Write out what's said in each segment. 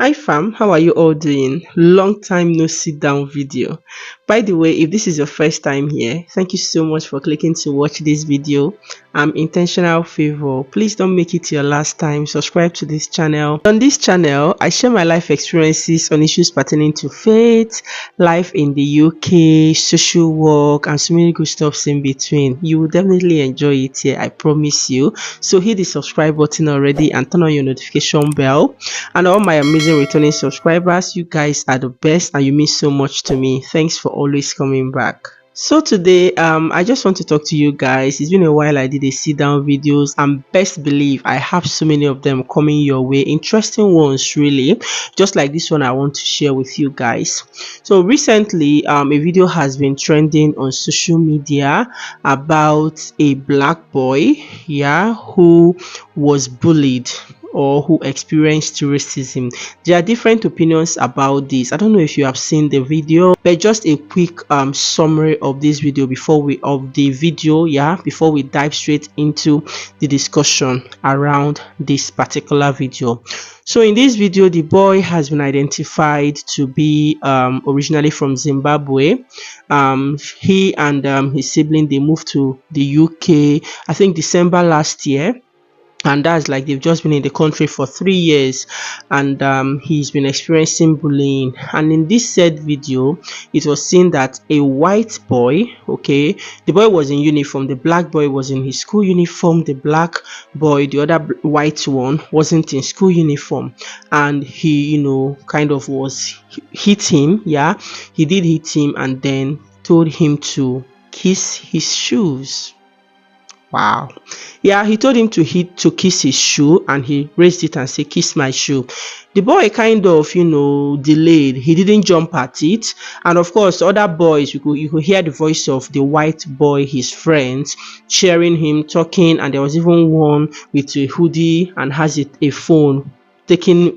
Hi fam, how are you all doing? Long time no sit down video. By the way, if this is your first time here, thank you so much for clicking to watch this video. I'm Intentional Favor. Please don't make it your last time. Subscribe to this channel. On this channel, I share my life experiences on issues pertaining to faith, life in the UK, social work, and so many good stuffs in between. You will definitely enjoy it here, I promise you. So hit the subscribe button already and turn on your notification bell. And all my amazing returning subscribers, you guys are the best and you mean so much to me. Thanks for always coming back. So today I just want to talk to you guys. It's been a while I did a sit down videos, and best believe I have so many of them coming your way, interesting ones really, just like this one I want to share with you guys. So recently a video has been trending on social media about a black boy, yeah, who was bullied or who experienced racism. There are different opinions about this. I don't know if you have seen the video, but just a quick summary of this video before we before we dive straight into the discussion around this particular video. So in this video, the boy has been identified to be originally from Zimbabwe. He and his sibling, they moved to the UK, I think December last year, and that's like they've just been in the country for 3 years, and he's been experiencing bullying. And in this said video, it was seen that a white boy, okay, the boy was in uniform, the black boy was in his school uniform, the black boy, the other white one, wasn't in school uniform, and he, kind of was hit him. Yeah, he did hit him and then told him to kiss his shoes. Wow. Yeah, he told him to kiss his shoe, and he raised it and said, "Kiss my shoe." The boy kind of, delayed. He didn't jump at it. And of course, other boys, you could hear the voice of the white boy, his friends, cheering him, talking, and there was even one with a hoodie and has a phone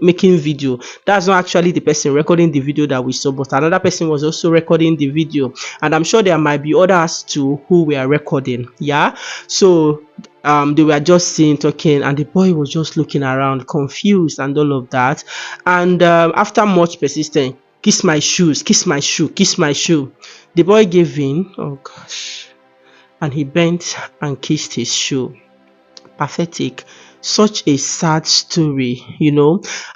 making video. That's not actually the person recording the video that we saw, but another person was also recording the video, and I'm sure there might be others too who were recording. Yeah, so they were just seen talking, and the boy was just looking around confused and all of that. And after much persistence, "Kiss my shoes, kiss my shoe, kiss my shoe," the boy gave in. Oh gosh. And he bent and kissed his shoe. Pathetic. Such a sad story.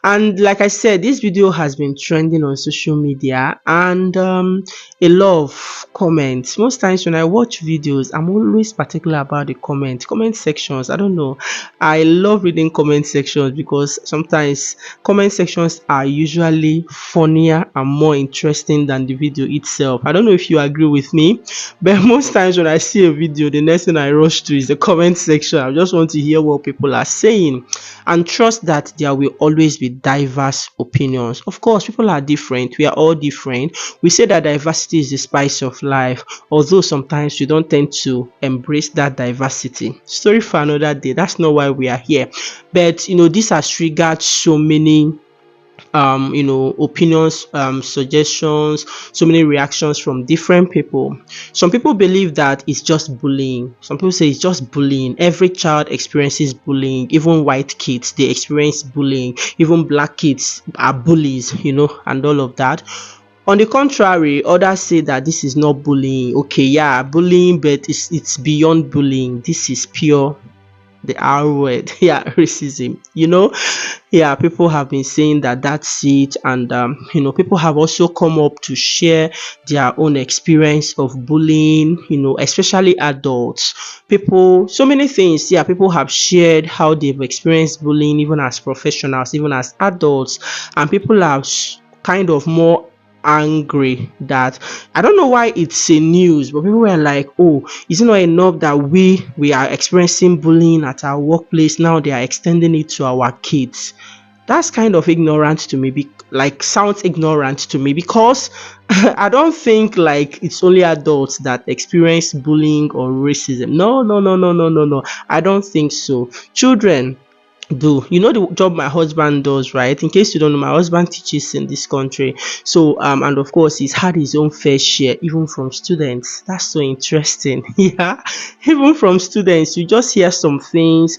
And like I said, this video has been trending on social media, and a lot of comments. Most times when I watch videos, I'm always particular about the comment sections. I don't know, I love reading comment sections because sometimes comment sections are usually funnier and more interesting than the video itself. I don't know if you agree with me, but most times when I see a video, the next thing I rush to is the comment section. I just want to hear what people are saying, and trust that there will always be diverse opinions. Of course, people are different. We are all different. We say that diversity is the spice of life, although sometimes we don't tend to embrace that diversity. Story for another day. That's not why we are here. But this has triggered so many opinions, suggestions, so many reactions from different people. Some people believe that it's just bullying. Some people say it's just bullying. Every child experiences bullying. Even white kids, they experience bullying. Even black kids are bullies, and all of that. On the contrary, others say that this is not bullying. Okay, yeah, bullying, but it's beyond bullying. This is pure, the R word, yeah, racism. Yeah, people have been saying that that's it. And people have also come up to share their own experience of bullying, especially adults. So many things. Yeah, people have shared how they've experienced bullying, even as professionals, even as adults, and people are kind of more angry that, I don't know why it's a news, but people were like, "Oh, is it not enough that we are experiencing bullying at our workplace? Now they are extending it to our kids." That's kind of ignorant to me, sounds ignorant to me, because I don't think like it's only adults that experience bullying or racism. No, no, no, no, no, no, no. I don't think so. Children do. You know the job my husband does, right? In case you don't know, my husband teaches in this country. So and of course he's had his own fair share even from students. That's so interesting. Yeah. Even from students, you just hear some things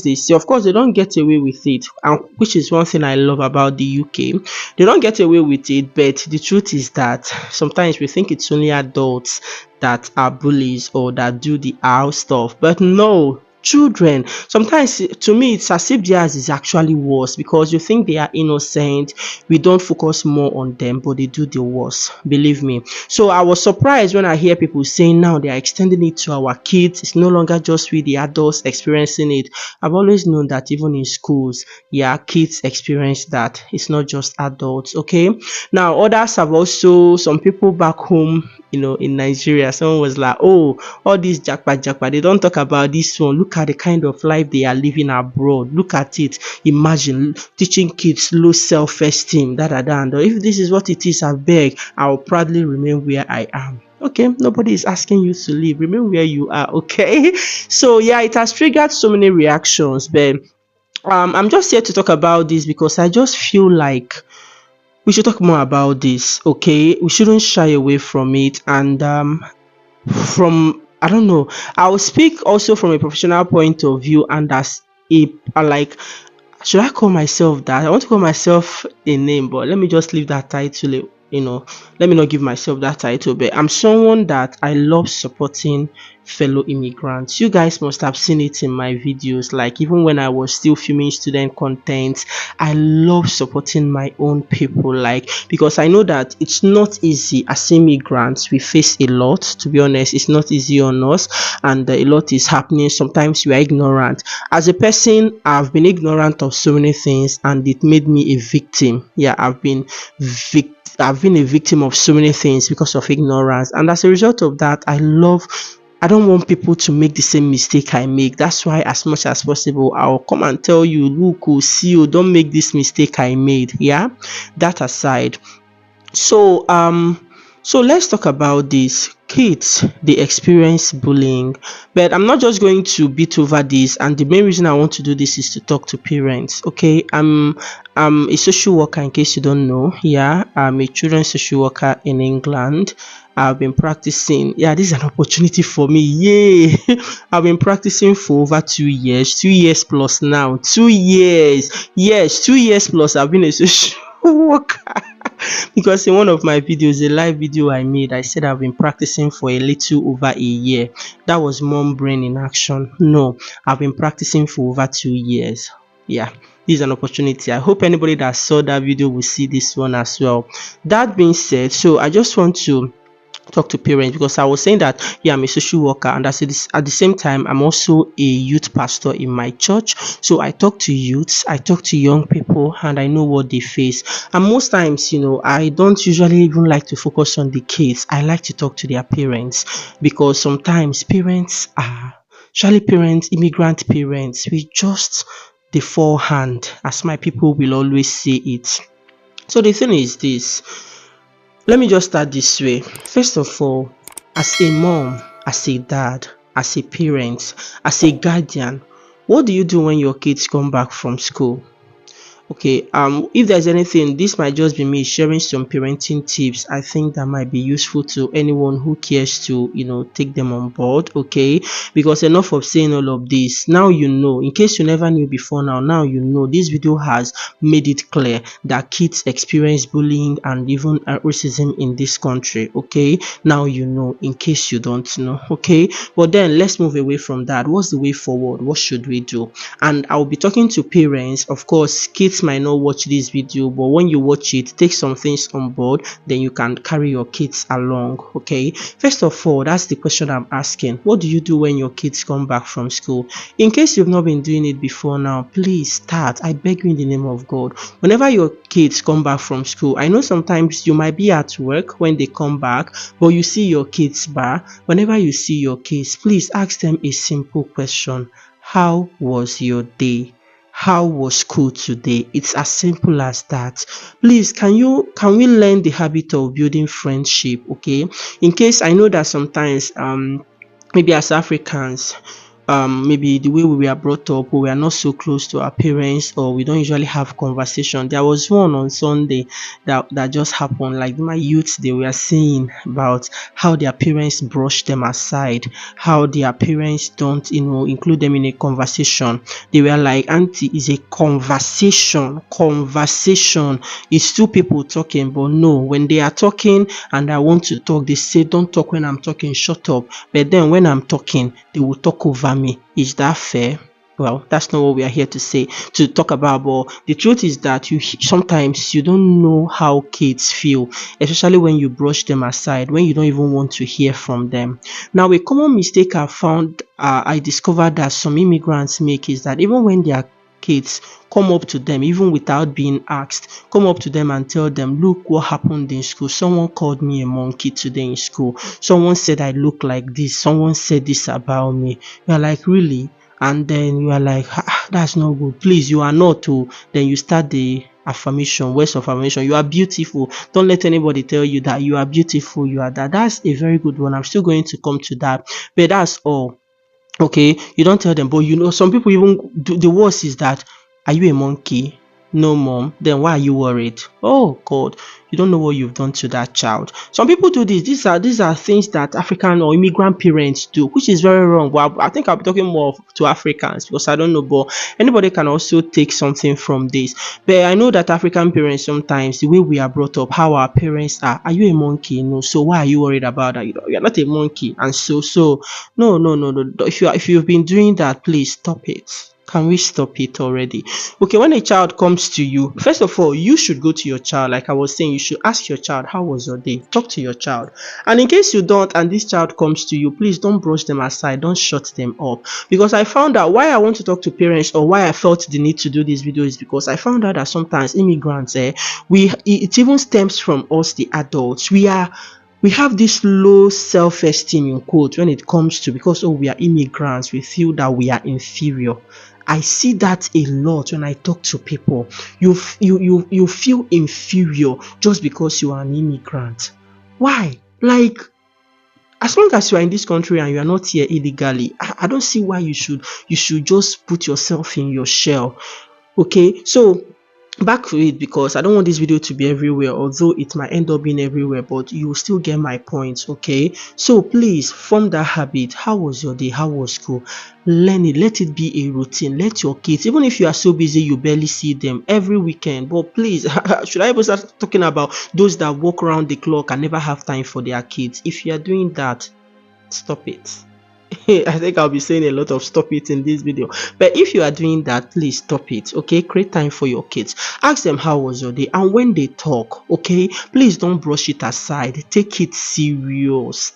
they say. Of course, they don't get away with it, and which is one thing I love about the UK. They don't get away with it, but the truth is that sometimes we think it's only adults that are bullies or that do the house stuff. But no, children sometimes, to me it's as if theirs is actually worse because you think they are innocent. We don't focus more on them, but they do the worst, believe me. So I was surprised when I hear people saying now they are extending it to our kids. It's no longer just we the adults experiencing it. I've always known that even in schools, yeah, kids experience that. It's not just adults. Okay, now others have also, some people back home, in Nigeria, someone was like, oh, all these jackpot, they don't talk about this one. Look at the kind of life they are living abroad. Look at it. Imagine teaching kids low self-esteem, And if this is what it is, I beg, I will proudly remain where I am. Okay, nobody is asking you to leave. Remain where you are, okay? So yeah, it has triggered so many reactions, but I'm just here to talk about this because I just feel like we should talk more about this, okay? We shouldn't shy away from it. And from, I don't know, I'll speak also from a professional point of view, and as like, should I call myself that? I want to call myself a name, but let me just leave that title. Let me not give myself that title. But I'm someone that I love supporting fellow immigrants. You guys must have seen it in my videos. Like even when I was still filming student content, I love supporting my own people. Like because I know that it's not easy as immigrants. We face a lot. To be honest, it's not easy on us, and a lot is happening. Sometimes we are ignorant. As a person, I've been ignorant of so many things, and it made me a victim. Yeah, I've been a victim of so many things because of ignorance, and as a result of that, I don't want people to make the same mistake I make. That's why, as much as possible, I'll come and tell you, look, see you, don't make this mistake I made. Yeah, that aside. So so let's talk about this. Kids, they experience bullying, but I'm not just going to beat over this. And the main reason I want to do this is to talk to parents. Okay, I'm a social worker. In case you don't know, yeah, I'm a children's social worker in England. I've been practicing. Yeah, this is an opportunity for me. Yay! I've been practicing for over 2 years, 2 years plus now. 2 years, yes, 2 years plus. I've been a social worker. Because in one of my videos, a live video I made, I said I've been practicing for a little over a year. That was mom brain in action. No, I've been practicing for over 2 years. Yeah, this is an opportunity. I hope anybody that saw that video will see this one as well. That being said, so I just want to talk to parents because I was saying that yeah, I'm a social worker, and at the same time I'm also a youth pastor in my church. So I talk to youths, I talk to young people, and I know what they face. And most times, I don't usually even like to focus on the kids. I like to talk to their parents because sometimes parents are, especially parents, immigrant parents, we just the forehand, as my people will always say it. So the thing is this, let me just start this way. First of all, as a mom, as a dad, as a parent, as a guardian, what do you do when your kids come back from school? Okay, if there's anything, this might just be me sharing some parenting tips I think that might be useful to anyone who cares to take them on board. Okay, because enough of saying all of this. Now you know, in case you never knew before, now you know. This video has made it clear that kids experience bullying and even racism in this country. Okay, now you know, in case you don't know. Okay, but then let's move away from that. What's the way forward? What should we do? And I'll be talking to parents. Of course, kids might not watch this video, but when you watch it, take some things on board, then you can carry your kids along. Okay, first of all, that's the question I'm asking. What do you do when your kids come back from school? In case you've not been doing it before, now please start. I beg you in the name of God. Whenever your kids come back from school, I know sometimes you might be at work when they come back, but you see your kids back. Whenever you see your kids, please ask them a simple question. How was your day? How was school today? It's as simple as that. Please, can we learn the habit of building friendship? Okay, in case I know that sometimes maybe as Africans, maybe the way we were brought up, we were not so close to our parents, or we don't usually have conversation. There was one on Sunday that just happened, like my youth, they were saying about how their parents brush them aside, how their parents don't, include them in a conversation. They were like, auntie, is a conversation is two people talking. But no, when they are talking and I want to talk, they say, don't talk when I'm talking, shut up. But then when I'm talking, they will talk over me. Is that fair? Well, that's not what we are here to talk about. But the truth is that sometimes you don't know how kids feel, especially when you brush them aside, when you don't even want to hear from them. Now, a common mistake I discovered that some immigrants make is that even when their kids come up to them, even without being asked, come up to them and tell them, look what happened in school. Someone called me a monkey today in school. Someone said I look like this. Someone said this about me. You're like, really? And then you are like, that's not good. Please, you are not too. Then you start the affirmation, words of affirmation. You are beautiful. Don't let anybody tell you that you are beautiful. You are that. That's a very good one. I'm still going to come to that. But that's all. Okay, you don't tell them, but some people even do. The worst is that, are you a monkey? No, mom. Then why are you worried? Oh God, you don't know what you've done to that child. Some people do this. These are things that African or immigrant parents do, which is very wrong. Well, I think I'll be talking more to Africans because I don't know, but anybody can also take something from this. But I know that African parents, sometimes the way we are brought up, how our parents are you a monkey? No, so why are you worried about that? You're not a monkey, and so no. If you've been doing that, please stop it. Can we stop it already? Okay, when a child comes to you, first of all, you should go to your child. Like I was saying, you should ask your child, how was your day? Talk to your child. And in case you don't, and this child comes to you, please don't brush them aside. Don't shut them up. Because I found out why I want to talk to parents, or why I felt the need to do this video, is because I found out that sometimes immigrants, it even stems from us, the adults. We have this low self-esteem, in quote, when it comes to, because we are immigrants, we feel that we are inferior. I see that a lot when I talk to people. You feel inferior just because you are an immigrant. Why? Like, as long as you are in this country and you are not here illegally, I don't see why you should just put yourself in your shell. Okay, so back to it, because I don't want this video to be everywhere, although it might end up being everywhere, but you will still get my points. Okay, so please form that habit. How was your day? How was school? Learn it. Let it be a routine. Let your kids, even if you are so busy you barely see them, every weekend, but please, should I ever start talking about those that walk around the clock and never have time for their kids? If you are doing that, stop it. I think I'll be saying a lot of stop it in this video, but if you are doing that, please stop it. Okay, create time for your kids. Ask them how was your day, and when they talk, okay, please don't brush it aside. Take it serious.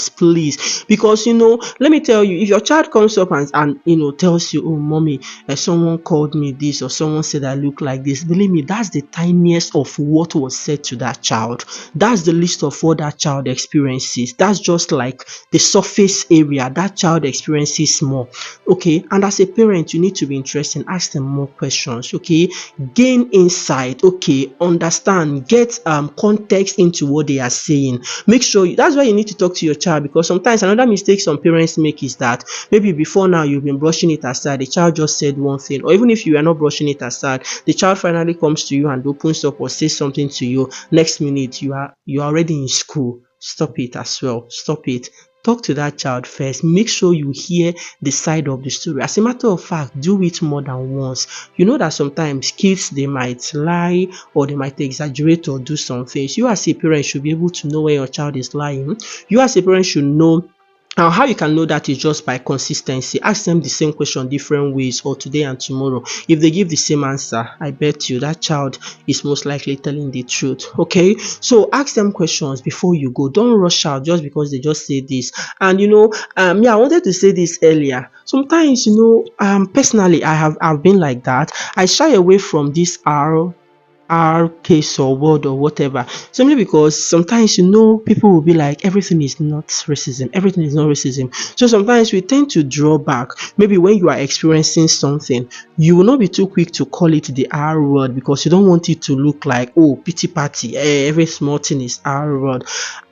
Please, because let me tell you, if your child comes up and tells you, oh mommy, someone called me this, or someone said I look like this, believe me, that's the tiniest of what was said to that child. That's the least of what that child experiences. That's just like the surface area that child experiences more. Okay, and as a parent, you need to be interested. Ask them more questions. Okay, gain insight. Okay, understand, get context into what they are saying. Make sure that's why you need to talk to your child, because sometimes another mistake some parents make is that maybe before now you've been brushing it aside, the child just said one thing, or even if you are not brushing it aside, the child finally comes to you and opens up or says something to you. Next minute you are already in school. Stop it as well. Stop it. Talk to that child first. Make sure you hear the side of the story. As a matter of fact, do it more than once. You know that sometimes kids, they might lie, or they might exaggerate or do some things. You as a parent should be able to know when your child is lying. You as a parent should know. Now, how you can know that is just by consistency. Ask them the same question different ways, or today and tomorrow. If they give the same answer, I bet you that child is most likely telling the truth. Okay, so ask them questions before you go. Don't rush out just because they just say this. And I wanted to say this earlier. Sometimes, personally, I've been like that. I shy away from this R case or word or whatever. Simply because sometimes, people will be like, everything is not racism, everything is not racism. So sometimes we tend to draw back. Maybe when you are experiencing something, you will not be too quick to call it the R word, because you don't want it to look like, oh, pity party, every small thing is R word.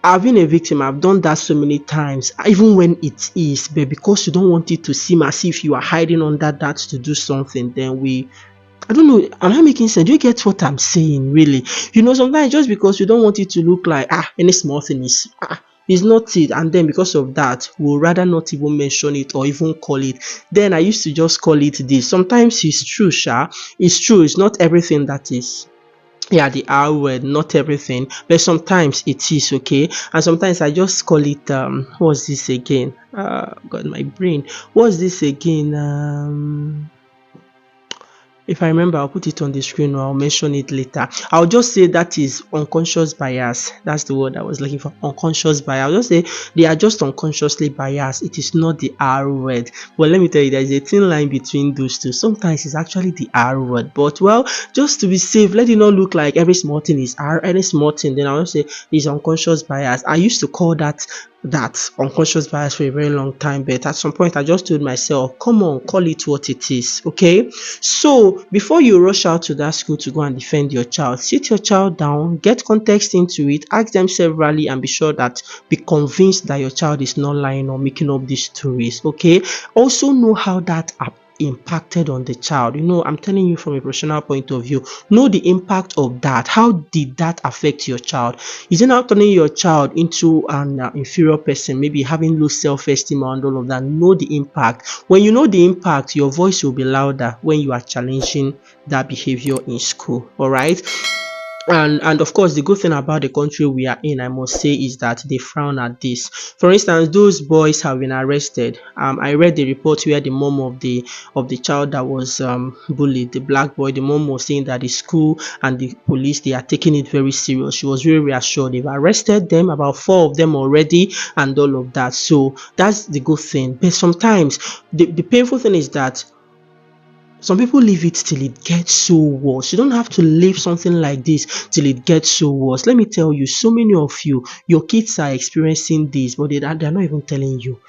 I've been a victim. I've done that so many times, even when it is, but because you don't want it to seem as if you are hiding under that to do something, then I don't know, am I making sense? Do you get what I'm saying, really? Sometimes just because you don't want it to look like, any small thing is not it, and then because of that, we'll rather not even mention it or even call it. Then I used to just call it this. Sometimes it's true, it's true, it's not everything that is, yeah, the R word, not everything, but sometimes it is, okay. And sometimes I just call it what's this again? God, my brain. What's this again? If I remember, I'll put it on the screen or I'll mention it later. I'll just say that is unconscious bias. That's the word I was looking for, unconscious bias. I'll just say they are just unconsciously biased. It is not the R word. But let me tell you, there's a thin line between those two. Sometimes it's actually the R word. But, well, just to be safe, let it not look like every small thing is R, any small thing. Then I'll just say it's unconscious bias. I used to call that unconscious bias for a very long time, but at some point I just told myself, come on, call it what it is, okay? So before you rush out to that school to go and defend your child, sit your child down, get context into it, ask them severally, and be convinced that your child is not lying or making up these stories, okay? Also know how that impacted on the child. I'm telling you from a professional point of view, know the impact of that. How did that affect your child? Is it now turning your child into an inferior person, maybe having low self-esteem and all of that? Know the impact. When you know the impact, your voice will be louder when you are challenging that behavior in school. All right. And of course, the good thing about the country we are in, I must say, is that they frown at this. For instance, those boys have been arrested. I read the report where the mom of the child that was bullied, the black boy, the mom was saying that the school and the police, they are taking it very serious. She was very reassured. They've arrested them, about 4 of them already, and all of that. So that's the good thing. But sometimes the painful thing is that some people leave it till it gets so worse. You don't have to leave something like this till it gets so worse. Let me tell you, so many of you, your kids are experiencing this, but they're not even telling you.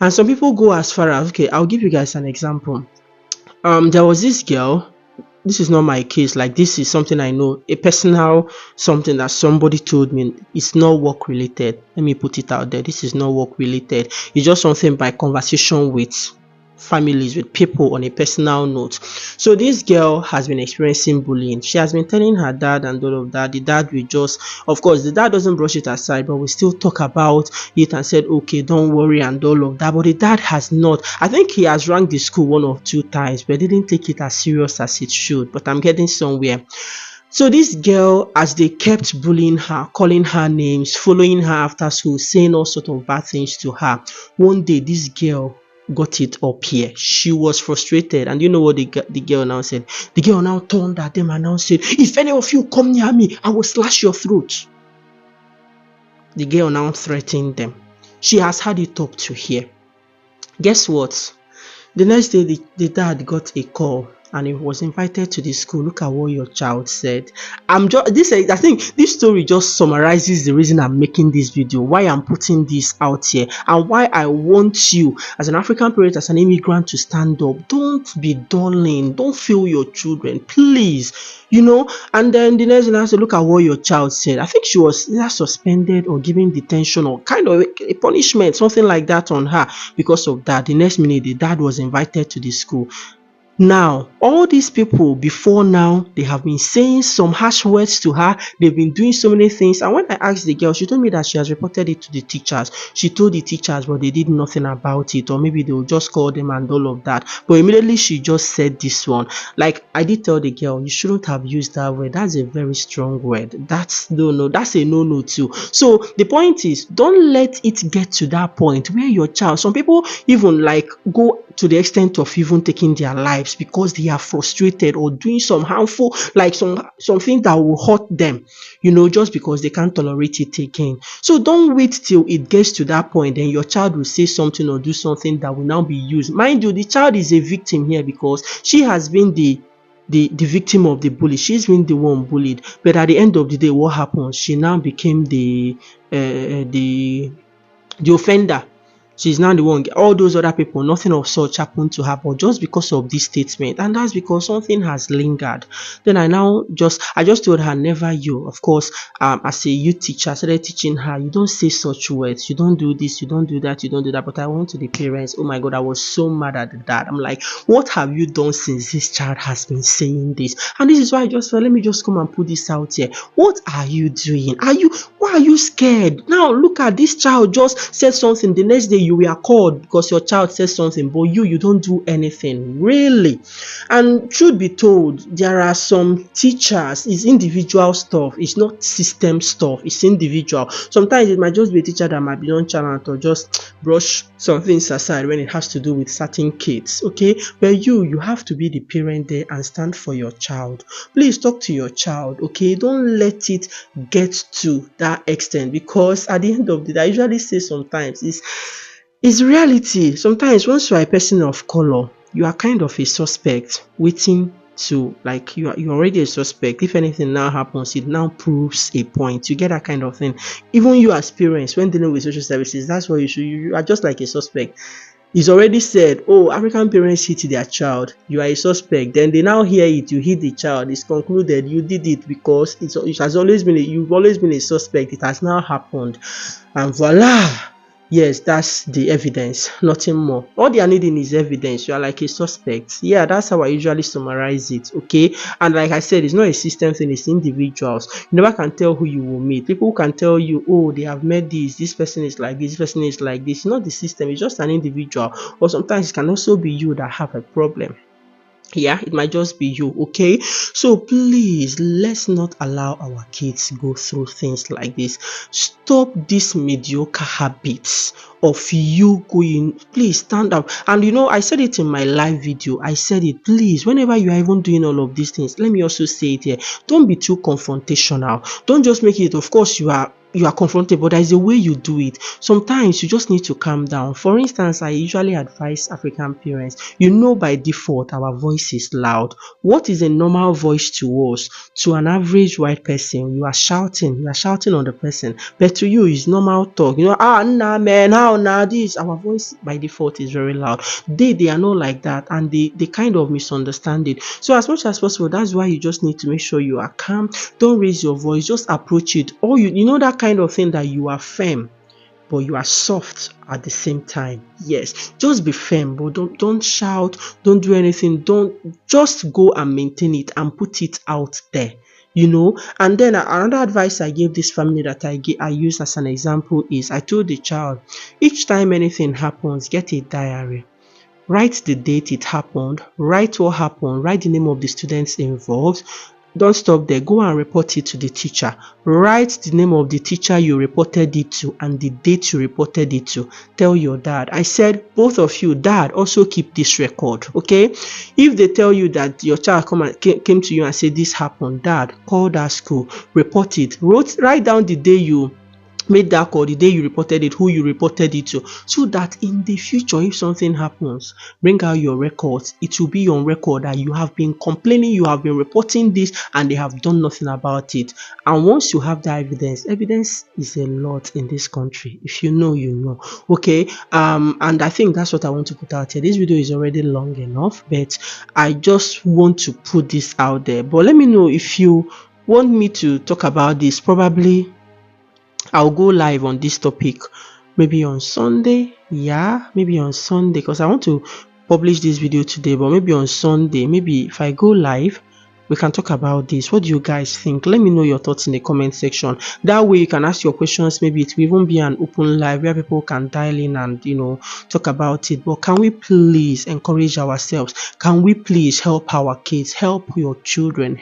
And some people go as far as, okay, I'll give you guys an example. There was this girl. This is not my case. Like, this is something I know, a personal something that somebody told me. It's not work related. Let me put it out there. This is not work related. It's just something by conversation with families, with people on a personal note. So this girl has been experiencing bullying. She has been telling her dad and all of that. The dad will just, of course, the dad doesn't brush it aside, but we still talk about it and said, okay, don't worry and all of that. But the dad has not. I think he has rang the school 1 or 2 times, but didn't take it as serious as it should. But I'm getting somewhere. So this girl, as they kept bullying her, calling her names, following her after school, saying all sorts of bad things to her, one day this girl got it up here. She was frustrated, and you know what the girl now said? The girl now turned at them and now said, if any of you come near me, I will slash your throat. The girl now threatened them. She has had it up to here. Guess what? The next day, the dad got a call and he was invited to the school. Look at what your child said. I think this story just summarizes the reason I'm making this video, why I'm putting this out here, and why I want you as an African parent, as an immigrant, to stand up. Don't be dulling. Don't fail your children, please. And then the next thing I said, look at what your child said. I think she was either suspended or given detention or kind of a punishment, something like that on her because of that. The next minute, the dad was invited to the school. Now, all these people before now, they have been saying some harsh words to her. They've been doing so many things. And when I asked the girl, she told me that she has reported it to the teachers. She told the teachers, but they did nothing about it. Or maybe they will just call them and all of that. But immediately she just said this one. Like, I did tell the girl, you shouldn't have used that word. That's a very strong word. That's a no-no too. So the point is, don't let it get to that point where your child, some people even like go to the extent of even taking their lives because they are frustrated or doing some harmful, like something that will hurt them, just because they can't tolerate it again. So don't wait till it gets to that point, then your child will say something or do something that will now be used. Mind you, the child is a victim here because she has been the the victim of the bully. She's been the one bullied, but at the end of the day, what happens? She now became the offender. She's now the one. All those other people, nothing of such happened to her, but just because of this statement, and that's because something has lingered. Then I just told her, never you. Of course, as a youth teacher, I started teaching her, you don't say such words, you don't do this, you don't do that, you don't do that. But I went to the parents. Oh my God, I was so mad at the dad. I'm like, what have you done since this child has been saying this? And this is why I just felt, let me just come and put this out here. What are you doing? Why are you scared? Now look at this child just said something. The next day you were called because your child said something, but you don't do anything. Really? And truth be told, there are some teachers, it's individual stuff, it's not system stuff, it's individual. Sometimes it might just be a teacher that might be nonchalant or just brush some things aside when it has to do with certain kids. Okay, but you have to be the parent there and stand for your child. Please talk to your child. Okay, don't let it get to that extent, because at the end of the day, I usually say sometimes it's reality. Sometimes once you are a person of color, you are kind of a suspect waiting to, like, you're already a suspect. If anything now happens, it now proves a point. You get that kind of thing. Even you as parents, when dealing with social services, that's what you are just like a suspect. It's already said, oh, African parents hit their child, you are a suspect. Then they now hear it, you hit the child. It's concluded you did it because it has always been you've always been a suspect. It has now happened, and voila. Yes, that's the evidence, nothing more. All they are needing is evidence. You are like a suspect. Yeah, that's how I usually summarize it. Okay, and like I said, it's not a system thing, it's individuals. You never can tell who you will meet. People can tell you, oh, they have met this person is like this person is like this. It's not the system, it's just an individual. Or sometimes it can also be you that have a problem. Yeah, it might just be you. Okay, so please, let's not allow our kids go through things like this. Stop these mediocre habits of you going. Please stand up. And I said it in my live video. I said it. Please, whenever you are even doing all of these things, let me also say it here, don't be too confrontational. Don't just make it, of course you are confronted, but there is a way you do it. Sometimes you just need to calm down. For instance, I usually advise African parents, by default our voice is loud. What is a normal voice to us? To an average white person, you are shouting on the person, but to you is normal talk. Nah man, how nah this? Our voice by default is very loud. They are not like that, and they kind of misunderstand it. So as much as possible, that's why you just need to make sure you are calm. Don't raise your voice, just approach it. Or that kind of thing that you are firm but you are soft at the same time. Yes, just be firm, but don't shout, don't do anything. Don't, just go and maintain it and put it out there. And then another advice I gave this family that I use as an example is, I told the child, each time anything happens, get a diary. Write the date it happened, write what happened, write the name of the students involved. Don't stop there. Go and report it to the teacher. Write the name of the teacher you reported it to and the date you reported it to. Tell your dad. I said, both of you, dad, also keep this record. Okay? If they tell you that your child came to you and said this happened, dad, call that school, report it. Write down the day you made that call, the day you reported it, who you reported it to, so that in the future, if something happens, bring out your records. It will be on record that you have been complaining, you have been reporting this, and they have done nothing about it. And once you have that evidence is a lot in this country. If you know, you know. Okay, and I think that's what I want to put out here. This video is already long enough, but I just want to put this out there. But let me know if you want me to talk about this. Probably I'll go live on this topic maybe on Sunday. Yeah, maybe on Sunday, because I want to publish this video today, but maybe on Sunday, maybe if I go live, we can talk about this. What do you guys think? Let me know your thoughts in the comment section. That way you can ask your questions. Maybe it will even be an open live where people can dial in and talk about it. But can we please encourage ourselves? Can we please help our kids? Help your children.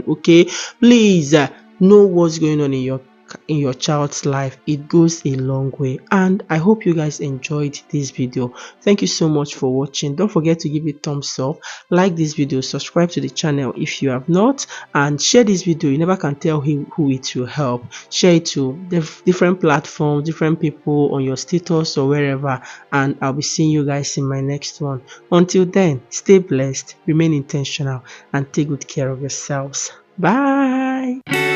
Okay, please know what's going on in your in your child's life, it goes a long way. And I hope you guys enjoyed this video. Thank you so much for watching. Don't forget to give it a thumbs up, like this video, subscribe to the channel if you have not, and share this video. You never can tell who it will help. Share it to different platforms, different people, on your status or wherever, and I'll be seeing you guys in my next one. Until then, stay blessed, remain intentional, and take good care of yourselves. Bye.